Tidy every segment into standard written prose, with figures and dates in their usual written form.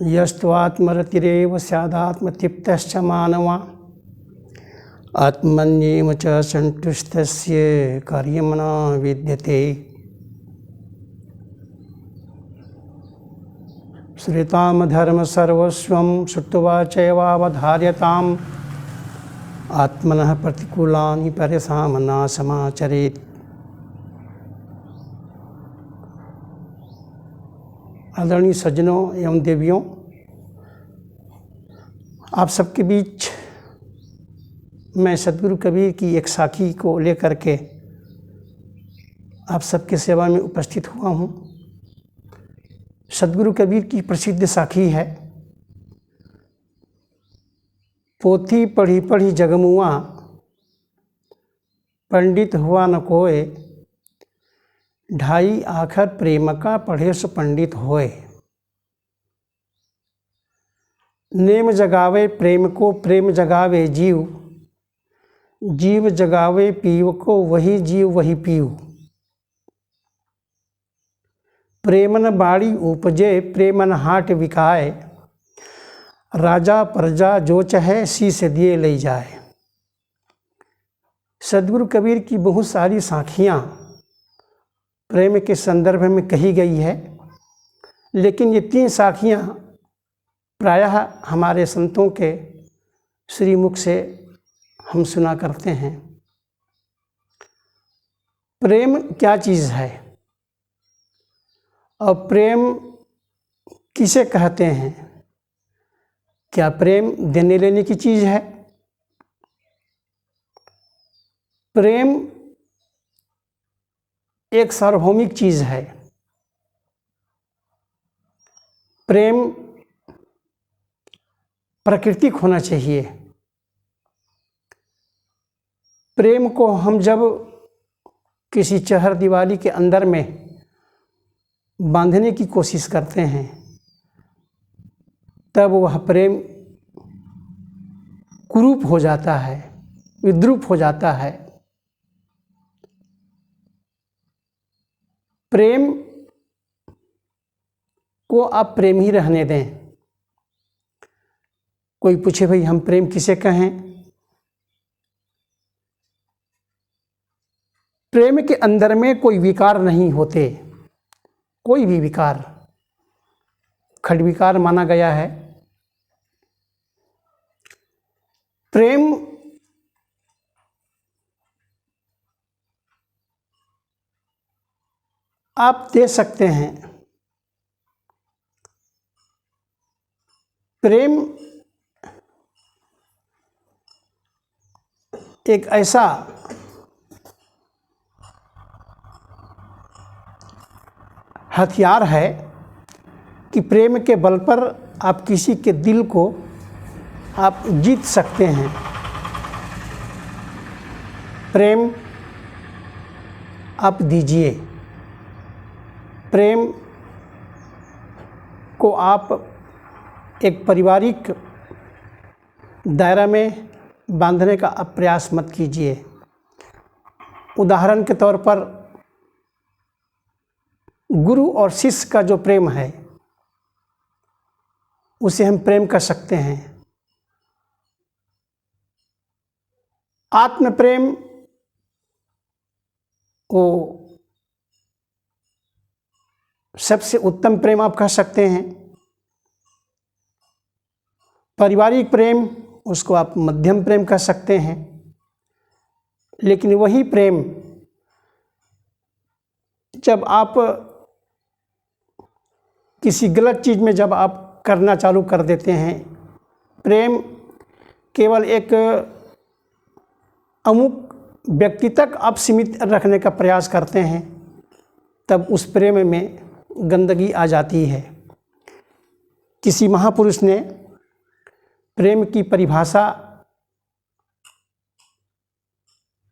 यस्त्वात्मरतिरेव स्यादात्मतृप्तश्च मानवा आत्मन्येव च सन्तुष्टस्य कार्यं न विद्यते। श्रुतां धर्म सर्वस्वं श्रुत्वा चैवावधार्यताम् आत्मनः प्रतिकूलानि परसाम न समाचरेत्। आदरणीय सज्जनों एवं देवियों, आप सबके बीच मैं सद्गुरु कबीर की एक साखी को लेकर के आप सबके सेवा में उपस्थित हुआ हूँ। सद्गुरु कबीर की प्रसिद्ध साखी है, पोथी पढ़ी पढ़ी जगमुआ पंडित हुआ न कोय, ढाई आखर प्रेम का पढ़े सो पंडित होए। नेम जगावे प्रेम को प्रेम जगावे जीव, जीव जगावे पीव को वही जीव वही पीव। प्रेमन बाड़ी उपजे प्रेमन हाट विकाए, राजा प्रजा जो चाहे शीश दिए ले जाए। सद्गुरु कबीर की बहुत सारी साखियाँ प्रेम के संदर्भ में कही गई है, लेकिन ये 3 साखियाँ प्रायः हमारे संतों के श्रीमुख से हम सुना करते हैं। प्रेम क्या चीज़ है और प्रेम किसे कहते हैं? क्या प्रेम देने लेने की चीज़ है? प्रेम एक सार्वभौमिक चीज़ है। प्रेम प्राकृतिक होना चाहिए। प्रेम को हम जब किसी चहर दीवारी के अंदर में बांधने की कोशिश करते हैं, तब वह प्रेम कुरूप हो जाता है, विद्रूप हो जाता है। प्रेम को आप प्रेम ही रहने दें। कोई पूछे भाई हम प्रेम किसे कहें? प्रेम के अंदर में कोई विकार नहीं होते, कोई भी विकार खड्विकार माना गया है। प्रेम आप दे सकते हैं। प्रेम एक ऐसा हथियार है कि प्रेम के बल पर आप किसी के दिल को आप जीत सकते हैं। प्रेम आप दीजिए, प्रेम को आप एक पारिवारिक दायरा में बांधने का आप प्रयास मत कीजिए। उदाहरण के तौर पर गुरु और शिष्य का जो प्रेम है उसे हम प्रेम कर सकते हैं। आत्म प्रेम को सबसे उत्तम प्रेम आप कह सकते हैं। पारिवारिक प्रेम उसको आप मध्यम प्रेम कह सकते हैं। लेकिन वही प्रेम जब आप किसी गलत चीज़ में जब आप करना चालू कर देते हैं, प्रेम केवल एक अमुक व्यक्ति तक आप सीमित रखने का प्रयास करते हैं, तब उस प्रेम में गंदगी आ जाती है। किसी महापुरुष ने प्रेम की परिभाषा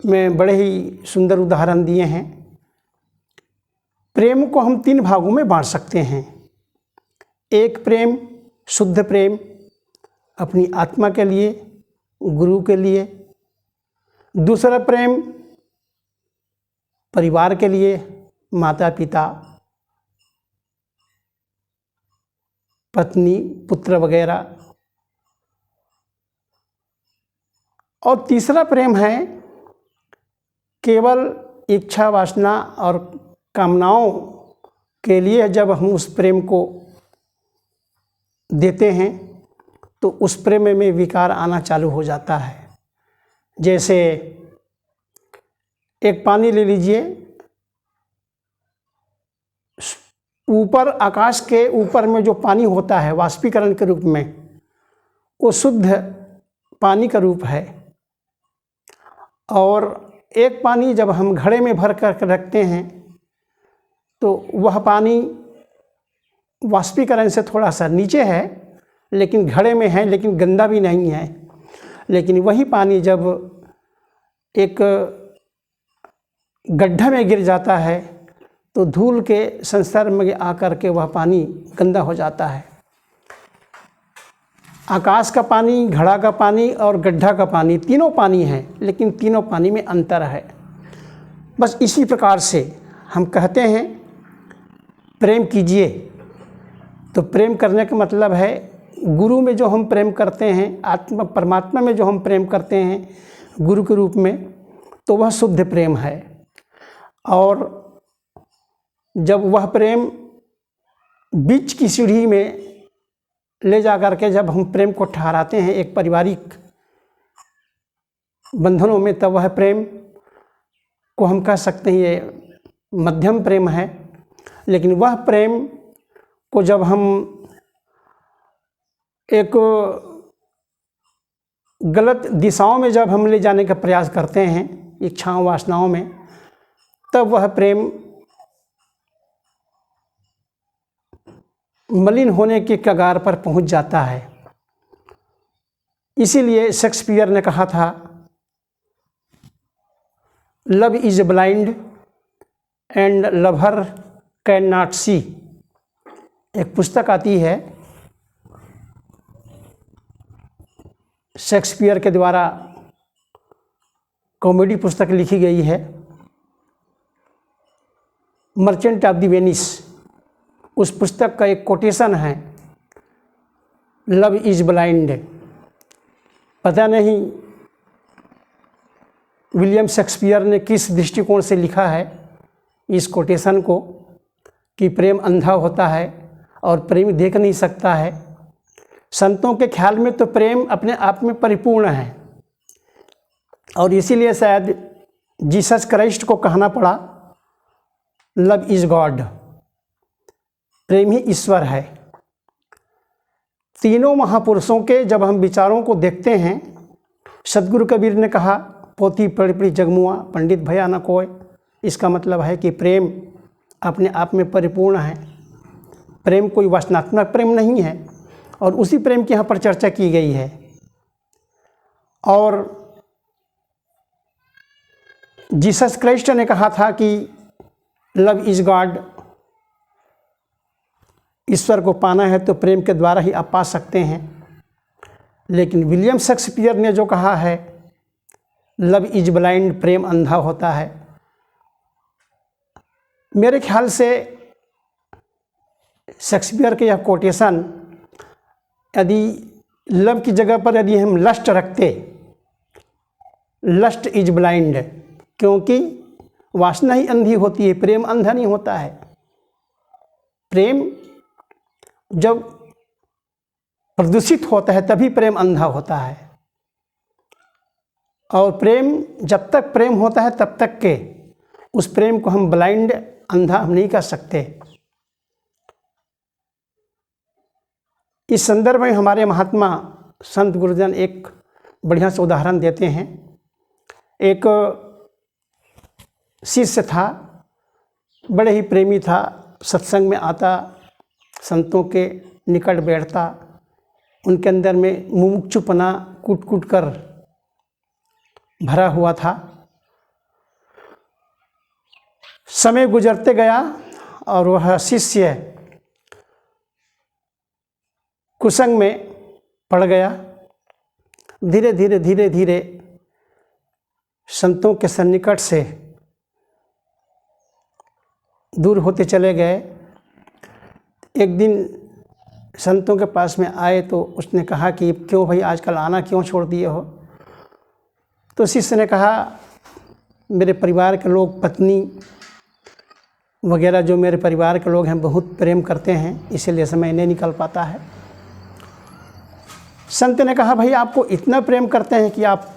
में बड़े ही सुंदर उदाहरण दिए हैं। प्रेम को हम 3 भागों में बांट सकते हैं। एक प्रेम शुद्ध प्रेम अपनी आत्मा के लिए, गुरु के लिए। दूसरा प्रेम परिवार के लिए, माता पिता पत्नी, पुत्र वगैरह। और तीसरा प्रेम है केवल इच्छा, वासना और कामनाओं के लिए जब हम उस प्रेम को देते हैं तो उस प्रेम में विकार आना चालू हो जाता है। जैसे एक पानी ले लीजिए, ऊपर आकाश के ऊपर में जो पानी होता है वाष्पीकरण के रूप में, वो शुद्ध पानी का रूप है। और एक पानी जब हम घड़े में भर कर रखते हैं तो वह पानी वाष्पीकरण से थोड़ा सा नीचे है, लेकिन घड़े में है, लेकिन गंदा भी नहीं है। लेकिन वही पानी जब एक गड्ढा में गिर जाता है तो धूल के संसर्ग में आकर के वह पानी गंदा हो जाता है। आकाश का पानी, घड़ा का पानी और गड्ढा का पानी, तीनों पानी हैं, लेकिन तीनों पानी में अंतर है। बस इसी प्रकार से हम कहते हैं प्रेम कीजिए। तो प्रेम करने का मतलब है गुरु में जो हम प्रेम करते हैं, आत्मा परमात्मा में जो हम प्रेम करते हैं गुरु के रूप में, तो वह शुद्ध प्रेम है। और जब वह प्रेम बीच की सीढ़ी में ले जा कर के जब हम प्रेम को ठहराते हैं एक पारिवारिक बंधनों में, तब वह प्रेम को हम कह सकते हैं ये मध्यम प्रेम है। लेकिन वह प्रेम को जब हम एक गलत दिशाओं में जब हम ले जाने का प्रयास करते हैं, इच्छाओं वासनाओं में, तब वह प्रेम मलिन होने के कगार पर पहुंच जाता है। इसीलिए शेक्सपियर ने कहा था, love is blind and lover can not see. एक पुस्तक आती है शेक्सपियर के द्वारा, कॉमेडी पुस्तक लिखी गई है, मर्चेंट ऑफ द वेनिस। उस पुस्तक का एक कोटेशन है, लव इज ब्लाइंड। पता नहीं विलियम शेक्सपियर ने किस दृष्टिकोण से लिखा है इस कोटेशन को, कि प्रेम अंधा होता है और प्रेम देख नहीं सकता है। संतों के ख्याल में तो प्रेम अपने आप में परिपूर्ण है, और इसीलिए शायद जीसस क्राइस्ट को कहना पड़ा, लव इज गॉड, प्रेम ही ईश्वर है। तीनों महापुरुषों के जब हम विचारों को देखते हैं, सदगुरु कबीर ने कहा, पोथी पढ़ी पढ़ी जगमुआ पंडित भया न कोय। इसका मतलब है कि प्रेम अपने आप में परिपूर्ण है, प्रेम कोई वासनात्मक प्रेम नहीं है। और उसी प्रेम की यहाँ पर चर्चा की गई है। और जीसस क्राइस्ट ने कहा था कि लव इज गॉड, ईश्वर को पाना है तो प्रेम के द्वारा ही आप पा सकते हैं। लेकिन विलियम शेक्सपियर ने जो कहा है, लव इज ब्लाइंड, प्रेम अंधा होता है, मेरे ख्याल से शेक्सपियर के यह कोटेशन, यदि लव की जगह पर यदि हम लस्ट रखते, लस्ट इज ब्लाइंड, क्योंकि वासना ही अंधी होती है, प्रेम अंधा नहीं होता है। प्रेम जब प्रदूषित होता है तभी प्रेम अंधा होता है, और प्रेम जब तक प्रेम होता है तब तक के उस प्रेम को हम ब्लाइंड, अंधा हम नहीं कर सकते। इस संदर्भ में हमारे महात्मा संत गुरुजन एक बढ़िया से उदाहरण देते हैं। एक शिष्य था, बड़े ही प्रेमी था, सत्संग में आता, संतों के निकट बैठता, उनके अंदर में मुमुक्षुपना कूट कूट कर भरा हुआ था। समय गुजरते गया और वह शिष्य कुसंग में पड़ गया। धीरे धीरे धीरे धीरे संतों के सन्निकट से दूर होते चले गए। एक दिन संतों के पास में आए तो उसने कहा कि क्यों भाई आजकल आना क्यों छोड़ दिए हो? तो शिष्य ने कहा मेरे परिवार के लोग, पत्नी वगैरह जो मेरे परिवार के लोग हैं बहुत प्रेम करते हैं, इसीलिए समय नहीं निकल पाता है। संत ने कहा भाई आपको इतना प्रेम करते हैं कि आप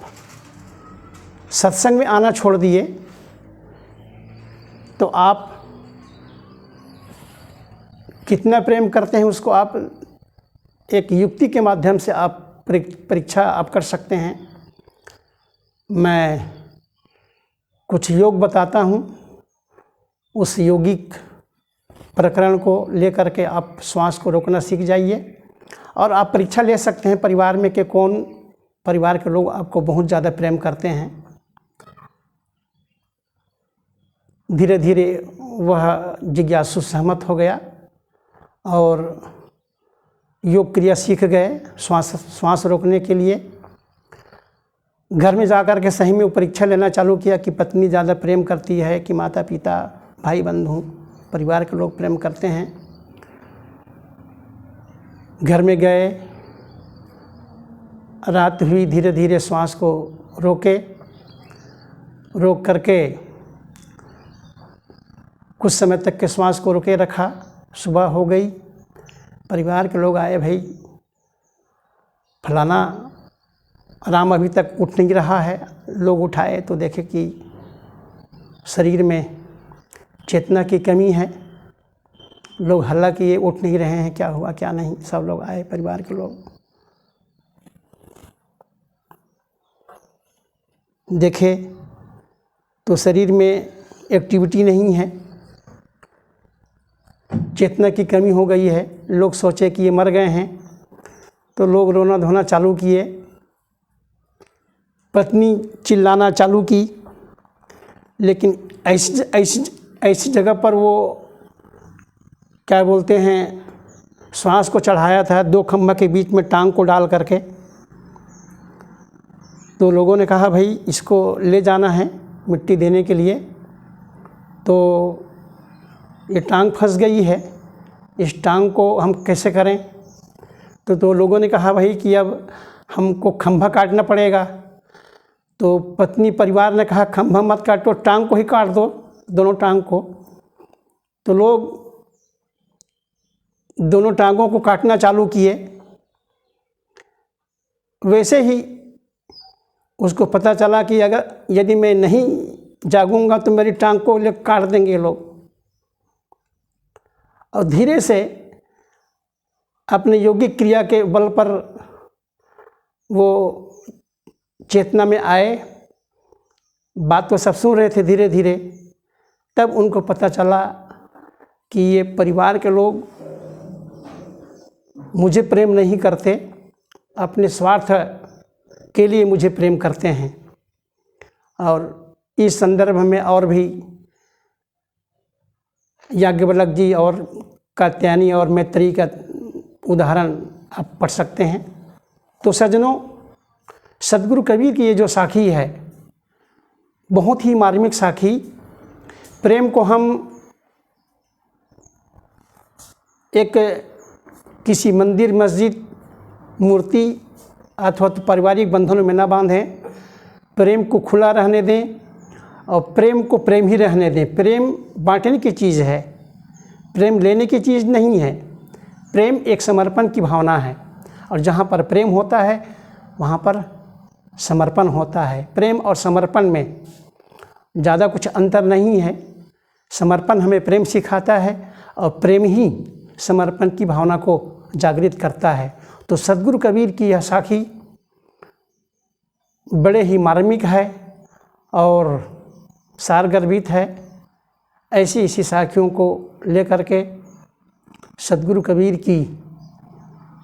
सत्संग में आना छोड़ दिए, तो आप कितना प्रेम करते हैं उसको आप एक युक्ति के माध्यम से आप परीक्षा आप कर सकते हैं। मैं कुछ योग बताता हूँ, उस योगिक प्रकरण को लेकर के आप श्वास को रोकना सीख जाइए और आप परीक्षा ले सकते हैं परिवार में कि कौन परिवार के लोग आपको बहुत ज़्यादा प्रेम करते हैं। धीरे धीरे वह जिज्ञासु सहमत हो गया और योग क्रिया सीख गए श्वास रोकने के लिए। घर में जाकर के सही में वो परीक्षा लेना चालू किया कि पत्नी ज़्यादा प्रेम करती है कि माता पिता, भाई बंधु, परिवार के लोग प्रेम करते हैं। घर में गए, रात हुई, धीरे धीरे श्वास को रोक करके कुछ समय तक के श्वास को रोके रखा। सुबह हो गई, परिवार के लोग आए, भाई फलाना राम अभी तक उठ नहीं रहा है। लोग उठाए तो देखे कि शरीर में चेतना की कमी है। लोग हल्ला किए, उठ नहीं रहे हैं, क्या हुआ क्या नहीं। सब लोग आए, परिवार के लोग देखे तो शरीर में एक्टिविटी नहीं है, चेतना की कमी हो गई है। लोग सोचे कि ये मर गए हैं, तो लोग रोना धोना चालू किए। पत्नी चिल्लाना चालू की, लेकिन ऐसी जगह पर वो क्या बोलते हैं, श्वास को चढ़ाया था 2 खंभा के बीच में टांग को डाल करके। तो लोगों ने कहा भाई इसको ले जाना है मिट्टी देने के लिए, तो ये टांग फंस गई है, इस टांग को हम कैसे करें। तो लोगों ने कहा भाई कि अब हमको खंभा काटना पड़ेगा। तो पत्नी परिवार ने कहा खंभा मत काटो, टांग को ही काट दो, दोनों टांग को। तो लोग दोनों टांगों को काटना चालू किए। वैसे ही उसको पता चला कि यदि मैं नहीं जागूंगा तो मेरी टांग को ले काट देंगे लोग। और धीरे से अपने योगिक क्रिया के बल पर वो चेतना में आए। बात तो सब सुन रहे थे धीरे धीरे। तब उनको पता चला कि ये परिवार के लोग मुझे प्रेम नहीं करते, अपने स्वार्थ के लिए मुझे प्रेम करते हैं। और इस संदर्भ में और भी याज्ञवल्क्य जी और कात्यायनी और मैत्रेयी का उदाहरण आप पढ़ सकते हैं। तो सज्जनों, सद्गुरु कबीर की ये जो साखी है बहुत ही मार्मिक साखी। प्रेम को हम एक किसी मंदिर, मस्जिद, मूर्ति अथवा तो पारिवारिक बंधनों में न बांधें। प्रेम को खुला रहने दें और प्रेम को प्रेम ही रहने दें। प्रेम बांटने की चीज़ है, प्रेम लेने की चीज़ नहीं है। प्रेम एक समर्पण की भावना है, और जहाँ पर प्रेम होता है वहाँ पर समर्पण होता है। प्रेम और समर्पण में ज़्यादा कुछ अंतर नहीं है। समर्पण हमें प्रेम सिखाता है और प्रेम ही समर्पण की भावना को जागृत करता है। तो सद्गुरु कबीर की यह साखी बड़े ही मार्मिक है और सारगर्भित है। ऐसी साखियों को लेकर के सद्गुरु कबीर की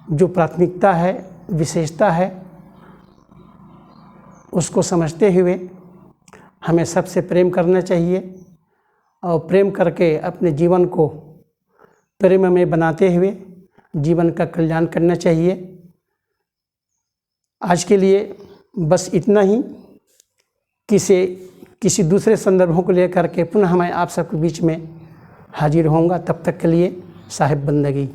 जो प्राथमिकता है, विशेषता है, उसको समझते हुए हमें सबसे प्रेम करना चाहिए और प्रेम करके अपने जीवन को प्रेम में बनाते हुए जीवन का कल्याण करना चाहिए। आज के लिए बस इतना ही। किसी दूसरे संदर्भों को लेकर के पुनः मैं आप सबके बीच में हाजिर होऊंगा। तब तक के लिए साहिब बंदगी।